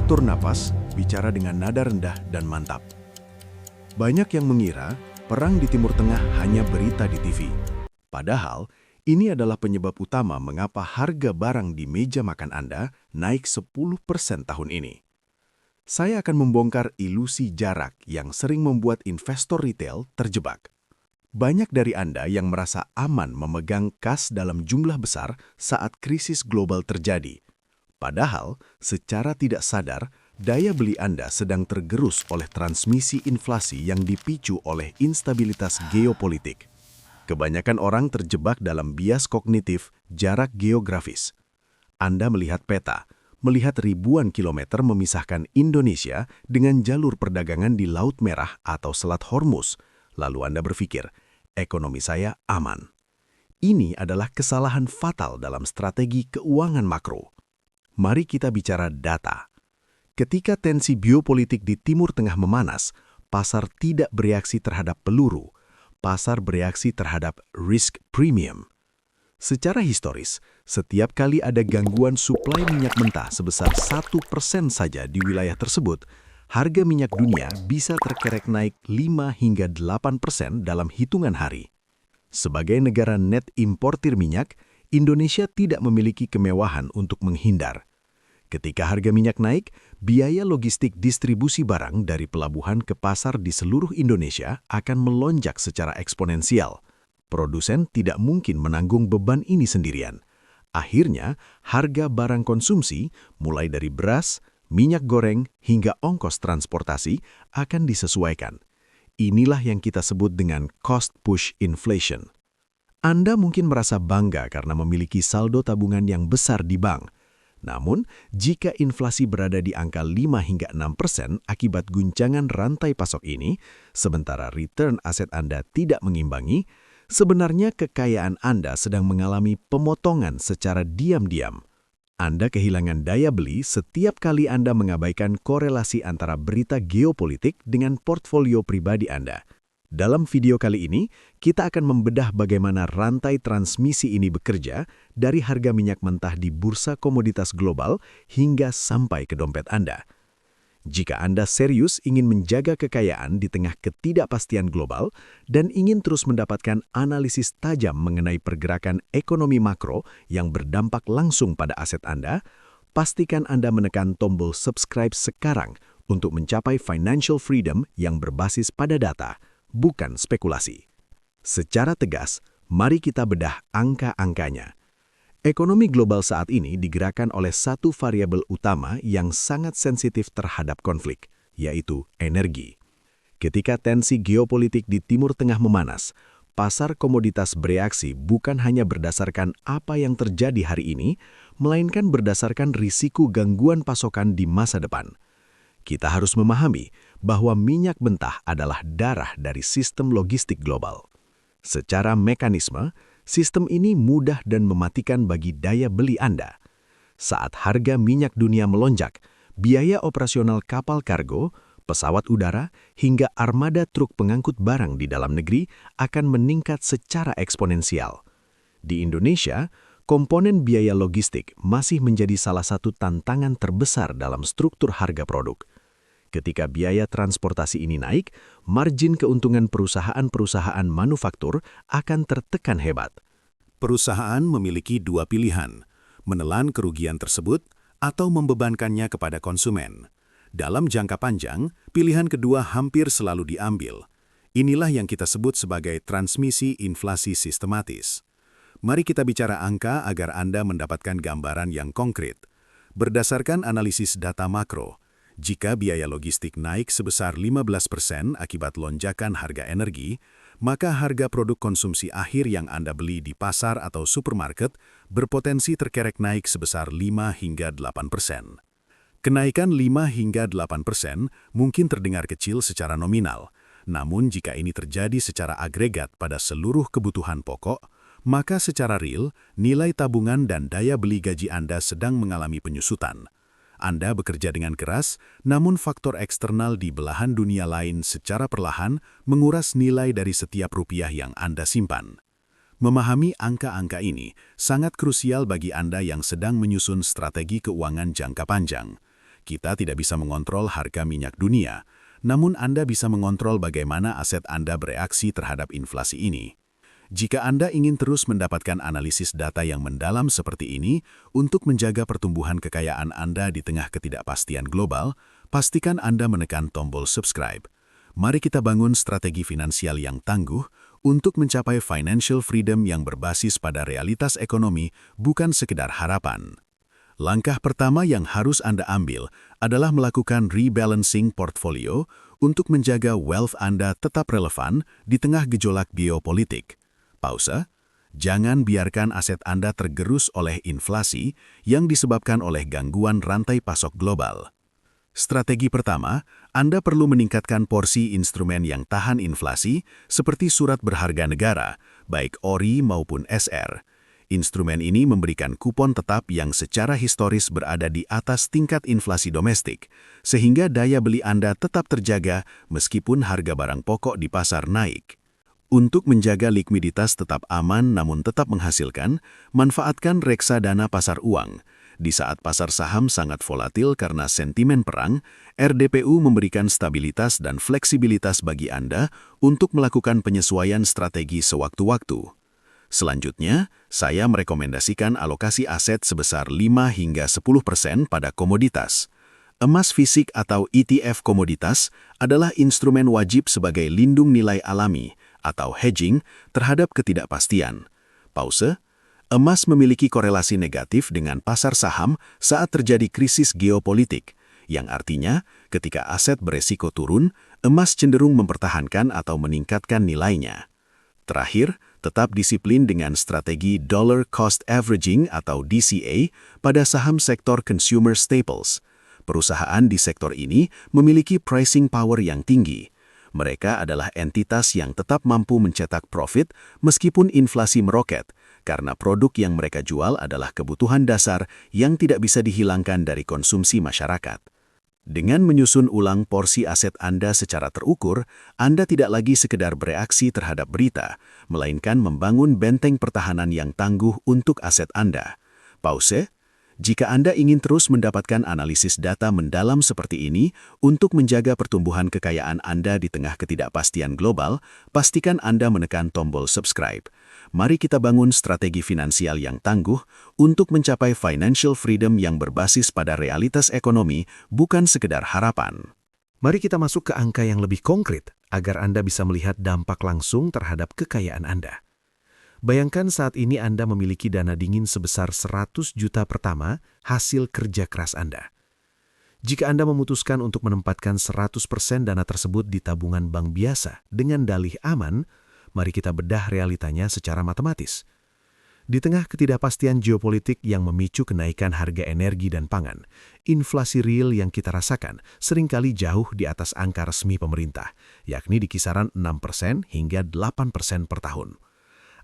Atur napas, bicara dengan nada rendah dan mantap. Banyak yang mengira perang di Timur Tengah hanya berita di TV. Padahal, ini adalah penyebab utama mengapa harga barang di meja makan Anda naik 10% tahun ini. Saya akan membongkar ilusi jarak yang sering membuat investor retail terjebak. Banyak dari Anda yang merasa aman memegang kas dalam jumlah besar saat krisis global terjadi. Padahal, secara tidak sadar, daya beli Anda sedang tergerus oleh transmisi inflasi yang dipicu oleh instabilitas geopolitik. Kebanyakan orang terjebak dalam bias kognitif jarak geografis. Anda melihat peta, melihat ribuan kilometer memisahkan Indonesia dengan jalur perdagangan di Laut Merah atau Selat Hormuz, lalu Anda berpikir, ekonomi saya aman. Ini adalah kesalahan fatal dalam strategi keuangan makro. Mari kita bicara data. Ketika tensi geopolitik di Timur Tengah memanas, pasar tidak bereaksi terhadap peluru, pasar bereaksi terhadap risk premium. Secara historis, setiap kali ada gangguan suplai minyak mentah sebesar 1% saja di wilayah tersebut, harga minyak dunia bisa terkerek naik 5 hingga 8% dalam hitungan hari. Sebagai negara net importir minyak, Indonesia tidak memiliki kemewahan untuk menghindar. Ketika harga minyak naik, biaya logistik distribusi barang dari pelabuhan ke pasar di seluruh Indonesia akan melonjak secara eksponensial. Produsen tidak mungkin menanggung beban ini sendirian. Akhirnya, harga barang konsumsi, mulai dari beras, minyak goreng, hingga ongkos transportasi, akan disesuaikan. Inilah yang kita sebut dengan cost push inflation. Anda mungkin merasa bangga karena memiliki saldo tabungan yang besar di bank. Namun, jika inflasi berada di angka 5 hingga 6% akibat guncangan rantai pasok ini, sementara return aset Anda tidak mengimbangi, sebenarnya kekayaan Anda sedang mengalami pemotongan secara diam-diam. Anda kehilangan daya beli setiap kali Anda mengabaikan korelasi antara berita geopolitik dengan portfolio pribadi Anda. Dalam video kali ini, kita akan membedah bagaimana rantai transmisi ini bekerja dari harga minyak mentah di bursa komoditas global hingga sampai ke dompet Anda. Jika Anda serius ingin menjaga kekayaan di tengah ketidakpastian global dan ingin terus mendapatkan analisis tajam mengenai pergerakan ekonomi makro yang berdampak langsung pada aset Anda, pastikan Anda menekan tombol subscribe sekarang untuk mencapai financial freedom yang berbasis pada data, bukan spekulasi. Secara tegas, mari kita bedah angka-angkanya. Ekonomi global saat ini digerakkan oleh satu variabel utama yang sangat sensitif terhadap konflik, yaitu energi. Ketika tensi geopolitik di Timur Tengah memanas, pasar komoditas bereaksi bukan hanya berdasarkan apa yang terjadi hari ini, melainkan berdasarkan risiko gangguan pasokan di masa depan. Kita harus memahami bahwa minyak mentah adalah darah dari sistem logistik global. Secara mekanisme, sistem ini mudah dan mematikan bagi daya beli Anda. Saat harga minyak dunia melonjak, biaya operasional kapal kargo, pesawat udara, hingga armada truk pengangkut barang di dalam negeri akan meningkat secara eksponensial. Di Indonesia, komponen biaya logistik masih menjadi salah satu tantangan terbesar dalam struktur harga produk. Ketika biaya transportasi ini naik, margin keuntungan perusahaan-perusahaan manufaktur akan tertekan hebat. Perusahaan memiliki dua pilihan, menelan kerugian tersebut atau membebankannya kepada konsumen. Dalam jangka panjang, pilihan kedua hampir selalu diambil. Inilah yang kita sebut sebagai transmisi inflasi sistematis. Mari kita bicara angka agar Anda mendapatkan gambaran yang konkret. Berdasarkan analisis data makro, jika biaya logistik naik sebesar 15% akibat lonjakan harga energi, maka harga produk konsumsi akhir yang Anda beli di pasar atau supermarket berpotensi terkerek naik sebesar 5 hingga 8%. Kenaikan 5 hingga 8% mungkin terdengar kecil secara nominal, namun jika ini terjadi secara agregat pada seluruh kebutuhan pokok, maka secara real, nilai tabungan dan daya beli gaji Anda sedang mengalami penyusutan. Anda bekerja dengan keras, namun faktor eksternal di belahan dunia lain secara perlahan menguras nilai dari setiap rupiah yang Anda simpan. Memahami angka-angka ini sangat krusial bagi Anda yang sedang menyusun strategi keuangan jangka panjang. Kita tidak bisa mengontrol harga minyak dunia, namun Anda bisa mengontrol bagaimana aset Anda bereaksi terhadap inflasi ini. Jika Anda ingin terus mendapatkan analisis data yang mendalam seperti ini untuk menjaga pertumbuhan kekayaan Anda di tengah ketidakpastian global, pastikan Anda menekan tombol subscribe. Mari kita bangun strategi finansial yang tangguh untuk mencapai financial freedom yang berbasis pada realitas ekonomi, bukan sekedar harapan. Langkah pertama yang harus Anda ambil adalah melakukan rebalancing portfolio untuk menjaga wealth Anda tetap relevan di tengah gejolak geopolitik. Pause. Jangan biarkan aset Anda tergerus oleh inflasi yang disebabkan oleh gangguan rantai pasok global. Strategi pertama, Anda perlu meningkatkan porsi instrumen yang tahan inflasi seperti surat berharga negara, baik ORI maupun SR. Instrumen ini memberikan kupon tetap yang secara historis berada di atas tingkat inflasi domestik, sehingga daya beli Anda tetap terjaga meskipun harga barang pokok di pasar naik. Untuk menjaga likuiditas tetap aman namun tetap menghasilkan, manfaatkan reksadana pasar uang. Di saat pasar saham sangat volatil karena sentimen perang, RDPU memberikan stabilitas dan fleksibilitas bagi Anda untuk melakukan penyesuaian strategi sewaktu-waktu. Selanjutnya, saya merekomendasikan alokasi aset sebesar 5 hingga 10% pada komoditas. Emas fisik atau ETF komoditas adalah instrumen wajib sebagai lindung nilai alami atau hedging terhadap ketidakpastian. Pause. Emas memiliki korelasi negatif dengan pasar saham saat terjadi krisis geopolitik, yang artinya ketika aset beresiko turun, emas cenderung mempertahankan atau meningkatkan nilainya. Terakhir, tetap disiplin dengan strategi Dollar Cost Averaging atau DCA pada saham sektor consumer staples. Perusahaan di sektor ini memiliki pricing power yang tinggi. Mereka adalah entitas yang tetap mampu mencetak profit meskipun inflasi meroket, karena produk yang mereka jual adalah kebutuhan dasar yang tidak bisa dihilangkan dari konsumsi masyarakat. Dengan menyusun ulang porsi aset Anda secara terukur, Anda tidak lagi sekedar bereaksi terhadap berita, melainkan membangun benteng pertahanan yang tangguh untuk aset Anda. Pause. Jika Anda ingin terus mendapatkan analisis data mendalam seperti ini untuk menjaga pertumbuhan kekayaan Anda di tengah ketidakpastian global, pastikan Anda menekan tombol subscribe. Mari kita bangun strategi finansial yang tangguh untuk mencapai financial freedom yang berbasis pada realitas ekonomi, bukan sekedar harapan. Mari kita masuk ke angka yang lebih konkret agar Anda bisa melihat dampak langsung terhadap kekayaan Anda. Bayangkan saat ini Anda memiliki dana dingin sebesar 100 juta pertama hasil kerja keras Anda. Jika Anda memutuskan untuk menempatkan 100% dana tersebut di tabungan bank biasa dengan dalih aman, mari kita bedah realitanya secara matematis. Di tengah ketidakpastian geopolitik yang memicu kenaikan harga energi dan pangan, inflasi real yang kita rasakan seringkali jauh di atas angka resmi pemerintah, yakni di kisaran 6% hingga 8% per tahun.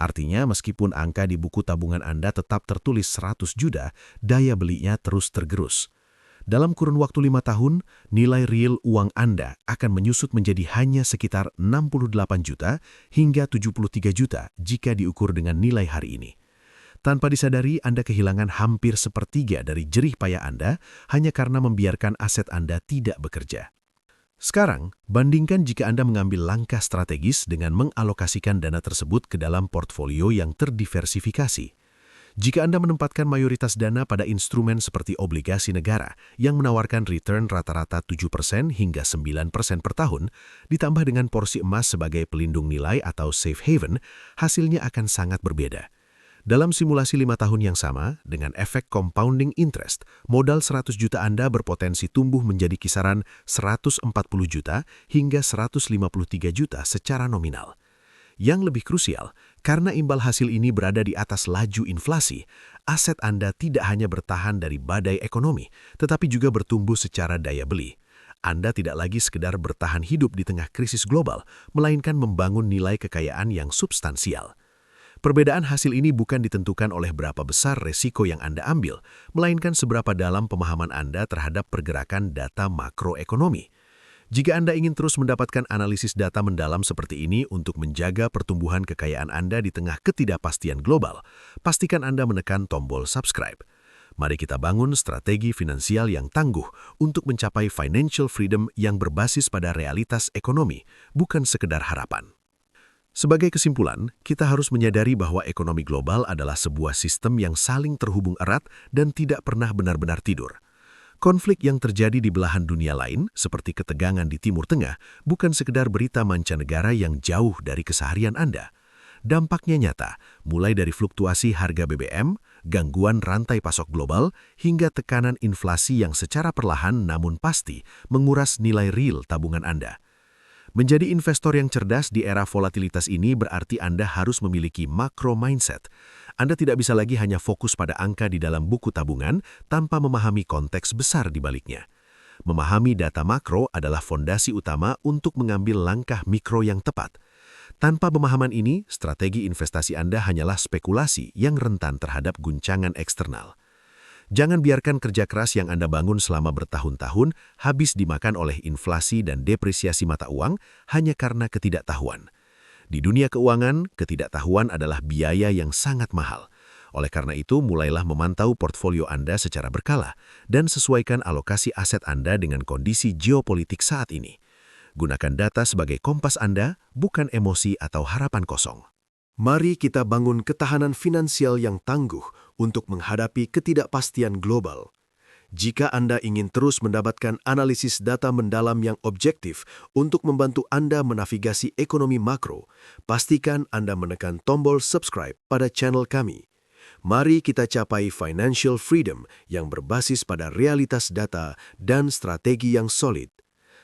Artinya, meskipun angka di buku tabungan Anda tetap tertulis 100 juta, daya belinya terus tergerus. Dalam kurun waktu 5 tahun, nilai real uang Anda akan menyusut menjadi hanya sekitar 68 juta hingga 73 juta jika diukur dengan nilai hari ini. Tanpa disadari, Anda kehilangan hampir sepertiga dari jerih payah Anda hanya karena membiarkan aset Anda tidak bekerja. Sekarang, bandingkan jika Anda mengambil langkah strategis dengan mengalokasikan dana tersebut ke dalam portfolio yang terdiversifikasi. Jika Anda menempatkan mayoritas dana pada instrumen seperti obligasi negara yang menawarkan return rata-rata 7% hingga 9% per tahun, ditambah dengan porsi emas sebagai pelindung nilai atau safe haven, hasilnya akan sangat berbeda. Dalam simulasi 5 tahun yang sama, dengan efek compounding interest, modal 100 juta Anda berpotensi tumbuh menjadi kisaran 140 juta hingga 153 juta secara nominal. Yang lebih krusial, karena imbal hasil ini berada di atas laju inflasi, aset Anda tidak hanya bertahan dari badai ekonomi, tetapi juga bertumbuh secara daya beli. Anda tidak lagi sekedar bertahan hidup di tengah krisis global, melainkan membangun nilai kekayaan yang substansial. Perbedaan hasil ini bukan ditentukan oleh berapa besar resiko yang Anda ambil, melainkan seberapa dalam pemahaman Anda terhadap pergerakan data makroekonomi. Jika Anda ingin terus mendapatkan analisis data mendalam seperti ini untuk menjaga pertumbuhan kekayaan Anda di tengah ketidakpastian global, pastikan Anda menekan tombol subscribe. Mari kita bangun strategi finansial yang tangguh untuk mencapai financial freedom yang berbasis pada realitas ekonomi, bukan sekedar harapan. Sebagai kesimpulan, kita harus menyadari bahwa ekonomi global adalah sebuah sistem yang saling terhubung erat dan tidak pernah benar-benar tidur. Konflik yang terjadi di belahan dunia lain, seperti ketegangan di Timur Tengah, bukan sekedar berita mancanegara yang jauh dari keseharian Anda. Dampaknya nyata, mulai dari fluktuasi harga BBM, gangguan rantai pasok global, hingga tekanan inflasi yang secara perlahan namun pasti menguras nilai real tabungan Anda. Menjadi investor yang cerdas di era volatilitas ini berarti Anda harus memiliki makro mindset. Anda tidak bisa lagi hanya fokus pada angka di dalam buku tabungan tanpa memahami konteks besar di baliknya. Memahami data makro adalah fondasi utama untuk mengambil langkah mikro yang tepat. Tanpa pemahaman ini, strategi investasi Anda hanyalah spekulasi yang rentan terhadap guncangan eksternal. Jangan biarkan kerja keras yang Anda bangun selama bertahun-tahun habis dimakan oleh inflasi dan depresiasi mata uang hanya karena ketidaktahuan. Di dunia keuangan, ketidaktahuan adalah biaya yang sangat mahal. Oleh karena itu, mulailah memantau portfolio Anda secara berkala dan sesuaikan alokasi aset Anda dengan kondisi geopolitik saat ini. Gunakan data sebagai kompas Anda, bukan emosi atau harapan kosong. Mari kita bangun ketahanan finansial yang tangguh untuk menghadapi ketidakpastian global. Jika Anda ingin terus mendapatkan analisis data mendalam yang objektif untuk membantu Anda menavigasi ekonomi makro, pastikan Anda menekan tombol subscribe pada channel kami. Mari kita capai financial freedom yang berbasis pada realitas data dan strategi yang solid.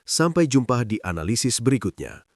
Sampai jumpa di analisis berikutnya.